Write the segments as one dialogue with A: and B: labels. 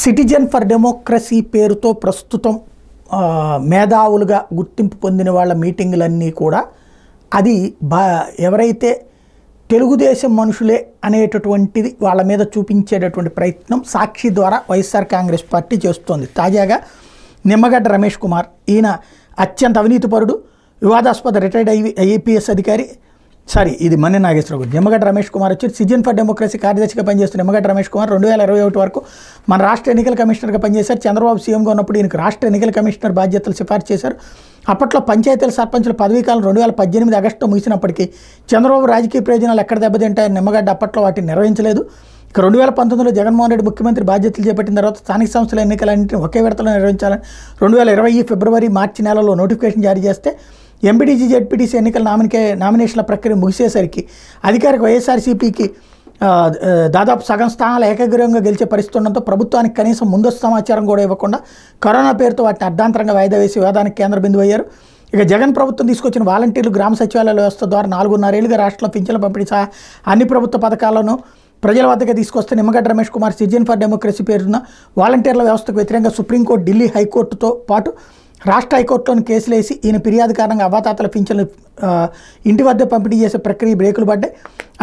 A: Citizen for democracy పేరుతో ప్రస్తుతం మేధావులుగా గుర్తింపు పొందిన వాళ్ళ మీటింగులన్నీ కూడా అది ఎవరైతే తెలుగుదేశం మనుషులే అనేటటువంటిది వాళ్ళ మీద చూపించేటటువంటి ప్రయత్నం సాక్షి ద్వారా వైఎస్ఆర్ కాంగ్రెస్ పార్టీ చేస్తోంది. తాజాగా నిమ్మగడ్డ రమేష్ కుమార్ ఈయన అత్యంత అవినీతిపరుడు, వివాదాస్పద రిటైర్డ్ ఐఏపీఎస్ అధికారి, ఇది మన్నె నాగేశ్వరరావు గారు. నిమ్మగడ్డ రమేష్ కుమార్ వచ్చి సిటిజన్ ఫర్ డెమోక్రసీ కార్యదర్శిగా పనిచేస్తున్న నిమ్మగడ్డ రమేష్ కుమార్ 2021 వరకు మన రాష్ట్ర ఎన్నికల కమిషనర్గా పనిచేశారు. చంద్రబాబు సీఎంగా ఉన్నప్పుడు ఈయనకు రాష్ట్ర ఎన్నికల కమిషనర్ బాధ్యతలు సిఫార్సు చేశారు. అప్పట్లో పంచాయతీల సర్పంచుల పదవీకాలం 2018 ఆగస్టులో ముగిసినప్పటికీ చంద్రబాబు రాజకీయ ప్రయోజనాలు ఎక్కడ దెబ్బతింటాయని నిమ్మగడ్డ అప్పట్లో వాటిని నిర్వహించలేదు. ఇక 2019లో జగన్మోహన్ రెడ్డి ముఖ్యమంత్రి బాధ్యతలు చేపట్టిన తర్వాత స్థానిక సంస్థల ఎన్నికలన్నింటినీ ఒకే విడతలో నిర్వహించాలని 2020 ఫిబ్రవరి మార్చి నెలలో నోటిఫికేషన్ జారీ చేస్తే ఎంపీటీసీ జెడ్పీటీసీ ఎన్నికల నామినేషన్ల ప్రక్రియ ముగిసేసరికి అధికారిక వైఎస్ఆర్సీపీకి దాదాపు సగం స్థానాలు ఏకగ్రీవంగా గెలిచే పరిస్థితి ఉండడంతో ప్రభుత్వానికి కనీసం ముందస్తు సమాచారం కూడా ఇవ్వకుండా కరోనా పేరుతో వాటిని అర్ధాంతరంగా వాయిదా వేసి వివాదానికి కేంద్ర బిందువు అయ్యారు. ఇక జగన్ ప్రభుత్వం తీసుకొచ్చిన వాలంటీర్లు గ్రామ సచివాలయాల వ్యవస్థ ద్వారా 4.5 ఏళ్లుగా రాష్ట్రంలో పింఛన్ల పంపిణీ సహా అన్ని ప్రభుత్వ పథకాలను ప్రజల వద్దకు తీసుకొస్తే Nimmagadda Ramesh Kumar citizen for democracy పేరున్న వాలంటీర్ల వ్యవస్థకు వ్యతిరేకంగా సుప్రీంకోర్టు, ఢిల్లీ హైకోర్టుతో పాటు రాష్ట్ర హైకోర్టులోని కేసులు వేసి ఈయన ఫిర్యాదు కారణంగా అవాతాతల పింఛన్లు ఇంటి వద్ద పంపిణీ చేసే ప్రక్రియ బ్రేకులు పడ్డాయి.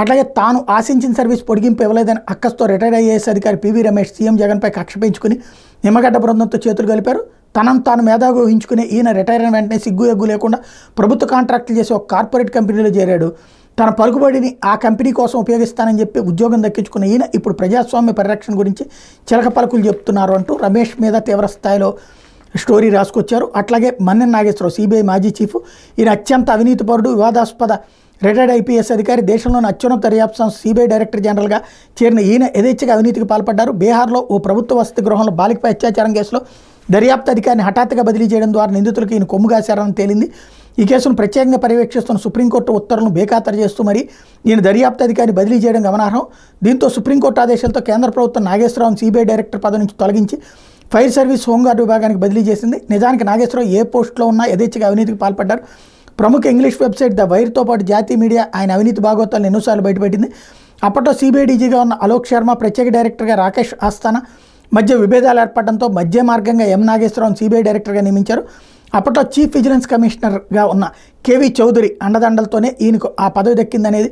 A: అట్లాగే తాను ఆశించిన సర్వీస్ పొడిగింపు ఇవ్వలేదని అక్కస్తో రిటైర్డ్ ఐఏఎస్ అధికారి పివి రమేష్ సీఎం జగన్పై కక్ష పెంచుకుని నిమ్మగడ్డ బృందంతో చేతులు కలిపారు. తాను మేధావి ఊహించుకుని ఈయన రిటైర్ అయిన వెంటనే సిగ్గు ఎగ్గు లేకుండా ప్రభుత్వ కాంట్రాక్టులు చేసి ఒక కార్పొరేట్ కంపెనీలో చేరాడు. తన పలుకుబడిని ఆ కంపెనీ కోసం ఉపయోగిస్తానని చెప్పి ఉద్యోగం దక్కించుకున్న ఈయన ఇప్పుడు ప్రజాస్వామ్య పరిరక్షణ గురించి చిలక పలుకులు చెప్తున్నారు అంటూ రమేష్ మీద తీవ్ర స్థాయిలో స్టోరీ రాసుకొచ్చారు. అట్లాగే మన్నె నాగేశ్వరరావు సిబిఐ మాజీ చీఫ్, ఈయన అత్యంత అవినీతిపరుడు, వివాదాస్పద రిటైర్డ్ ఐపీఎస్ అధికారి, దేశంలోని అత్యున్నత దర్యాప్తు సంస్థ సిబిఐ డైరెక్టర్ జనరల్గా చేరిన ఈయన యథేచ్ఛగా అవినీతికి పాల్పడ్డారు. బీహార్లో ఓ ప్రభుత్వ వసతి గృహంలో బాలికపై అత్యాచారం కేసులో దర్యాప్తు అధికారిని హఠాత్తుగా బదిలీ చేయడం ద్వారా నిందితులకు ఈయన కొమ్ము కాశారని తేలింది. ఈ కేసును ప్రత్యేకంగా పర్యవేక్షిస్తున్న సుప్రీంకోర్టు ఉత్తర్వులను బేఖాతరు చేస్తూ మరి ఈయన దర్యాప్తు అధికారిని బదిలీ చేయడం గమనార్హం. దీంతో సుప్రీంకోర్టు ఆదేశాలతో కేంద్ర ప్రభుత్వం నాగేశ్వరరావును సిబిఐ డైరెక్టర్ పదవి నుంచి తొలగించి ఫైర్ సర్వీస్ హోంగార్డు విభాగానికి బదిలీ చేసింది. నిజానికి నాగేశ్వరరావు ఏ పోస్టులో ఉన్నా యథేచ్ఛగా అవినీతికి పాల్పడ్డారు. ప్రముఖ ఇంగ్లీష్ వెబ్సైట్ ద వైర్తో పాటు జాతీయ మీడియా ఆయన అవినీతి భాగోతాలను ఎన్నోసార్లు బయటపెట్టింది. అప్పట్లో సిబిఐ డీజీగా ఉన్న అలోక్ శర్మ, ప్రత్యేక డైరెక్టర్గా రాకేష్ ఆస్థానా మధ్య విభేదాలు ఏర్పడడంతో మధ్య మార్గంగా ఎం నాగేశ్వరరావును సిబిఐ డైరెక్టర్గా నియమించారు. అప్పట్లో చీఫ్ విజిలెన్స్ కమిషనర్గా ఉన్న కేవీ చౌదరి అండదండలతోనే ఈయనకు ఆ పదవి దక్కిందనేది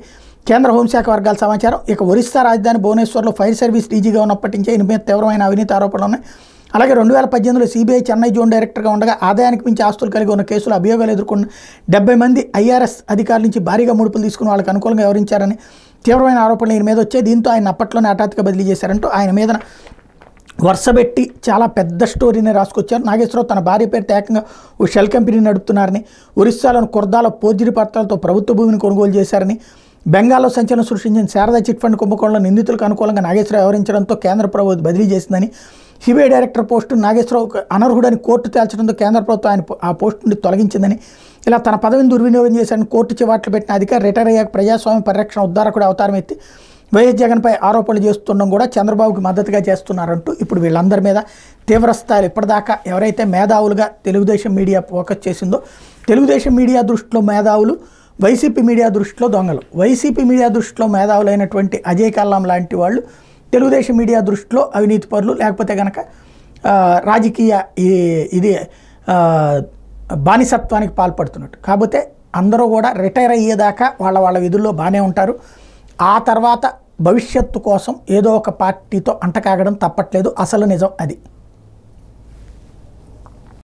A: కేంద్ర హోంశాఖ వర్గాల సమాచారం. ఇక ఒరిస్సా రాజధాని భువనేశ్వర్లో ఫైర్ సర్వీస్ డీజీగా ఉన్నప్పటి నుంచే ఈయన మీద తీవ్రమైన అవినీతి ఆరోపణలు ఉన్నాయి. అలాగే 2018లో సిబిఐ చెన్నై జోన్ డైరెక్టర్గా ఉండగా ఆదాయానికి మించి ఆస్తులు కలిగి ఉన్న కేసులో అభియోగాలు ఎదుర్కొన్న 70 మంది ఐఆర్ఎస్ అధికారుల నుంచి భారీగా ముడుపులు తీసుకుని వాళ్ళకి అనుకూలంగా వ్యవహరించారని తీవ్రమైన ఆరోపణలు ఈయన మీద వచ్చాయి. దీంతో ఆయన అప్పట్లోనే హఠాత్తుగా బదిలీ చేశారంటూ ఆయన మీద వరుసబెట్టి చాలా పెద్ద స్టోరీని రాసుకొచ్చారు. నాగేశ్వరరావు తన భార్య పేరుతో ఏకంగా ఓ షెల్ కంపెనీ నడుపుతున్నారని, ఒరిస్సాలోని కుర్దాలో పోర్జరీ పత్రాలతో ప్రభుత్వ భూమిని కొనుగోలు చేశారని, బెంగాల్లో సంచలనం సృష్టించిన శారదా చిట్ ఫండ్ కుంభకోణంలో నిందితులకు అనుకూలంగా నాగేశ్వరరావు వ్యవహరించడంతో కేంద్ర ప్రభుత్వం బదిలీ చేసిందని, సిబిఐ డైరెక్టర్ పోస్టు నాగేశ్వరరావు అనర్హుడని కోర్టు తేల్చడంతో కేంద్ర ప్రభుత్వం ఆయన ఆ పోస్టు నుండి తొలగించిందని, ఇలా తన పదవిని దుర్వినియోగం చేశారని కోర్టు చివాట్లు పెట్టిన అధికారి రిటైర్ అయ్యాక ప్రజాస్వామ్య పరిరక్షణ ఉద్ధారకుడు అవతారం ఎత్తి వైఎస్ జగన్పై ఆరోపణలు చేస్తుండడం కూడా చంద్రబాబుకి మద్దతుగా చేస్తున్నారంటూ ఇప్పుడు వీళ్ళందరి మీద తీవ్ర స్థాయిలో ఇప్పటిదాకా ఎవరైతే మేధావులుగా తెలుగుదేశం మీడియా ఫోకస్ చేసిందో, తెలుగుదేశం మీడియా దృష్టిలో మేధావులు, వైసీపీ మీడియా దృష్టిలో దొంగలు. వైసీపీ మీడియా దృష్టిలో మేధావులైనటువంటి అజయ్ కల్లాం లాంటి వాళ్ళు తెలుగుదేశం మీడియా దృష్టిలో అవినీతి పరులు, లేకపోతే కనుక రాజకీయ ఇది బానిసత్వానికి పాల్పడుతున్నట్టు. కాకపోతే అందరూ కూడా రిటైర్ అయ్యేదాకా వాళ్ళ విధుల్లో బాగానే ఉంటారు. ఆ తర్వాత భవిష్యత్తు కోసం ఏదో ఒక పార్టీతో అంటకాగడం తప్పట్లేదు. అసలు నిజం అది.